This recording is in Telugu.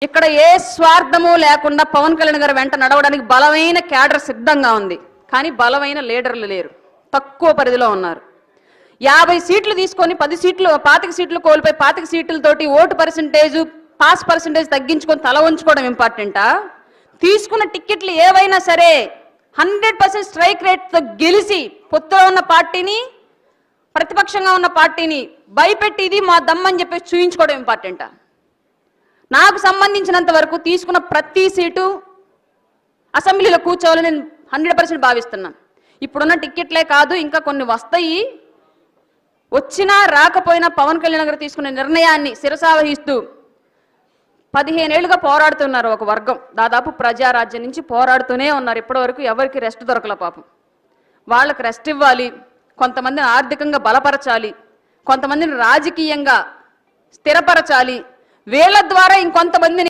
ఇక్కడ ఏ స్వార్థము లేకుండా పవన్ కళ్యాణ్ గారు వెంట నడవడానికి బలమైన క్యాడర్ సిద్ధంగా ఉంది. కానీ బలమైన లీడర్లు లేరు, తక్కువ పరిధిలో ఉన్నారు. 50 సీట్లు తీసుకొని 10 సీట్లు 25 సీట్లు కోల్పోయి 25 సీట్లతోటి ఓటు పర్సెంటేజ్ పాస్ పర్సెంటేజ్ తగ్గించుకొని తల ఉంచుకోవడం ఇంపార్టెంటా? తీసుకున్న టికెట్లు ఏవైనా సరే 100% స్ట్రైక్ రేట్తో గెలిచి పొత్తులో ఉన్న పార్టీని ప్రతిపక్షంగా ఉన్న పార్టీని భయపెట్టి ఇది మా దమ్మని చెప్పేసి చూయించుకోవడం ఇంపార్టెంటా? నాకు సంబంధించినంత వరకు తీసుకున్న ప్రతి సీటు అసెంబ్లీలో కూర్చోవాలని నేను 100% భావిస్తున్నాను. ఇప్పుడున్న టికెట్లే కాదు, ఇంకా కొన్ని వస్తాయి. వచ్చినా రాకపోయినా పవన్ కళ్యాణ్ గారు తీసుకునే నిర్ణయాన్ని శిరసావహిస్తూ 15 ఏళ్లుగా పోరాడుతున్నారు ఒక వర్గం. దాదాపు ప్రజారాజ్యం నుంచి పోరాడుతూనే ఉన్నారు. ఇప్పటివరకు ఎవరికి రెస్ట్ దొరకల పాపం. వాళ్ళకి రెస్ట్ ఇవ్వాలి, కొంతమందిని ఆర్థికంగా బలపరచాలి, కొంతమందిని రాజకీయంగా స్థిరపరచాలి, వీళ్ళ ద్వారా ఇంకొంతమందిని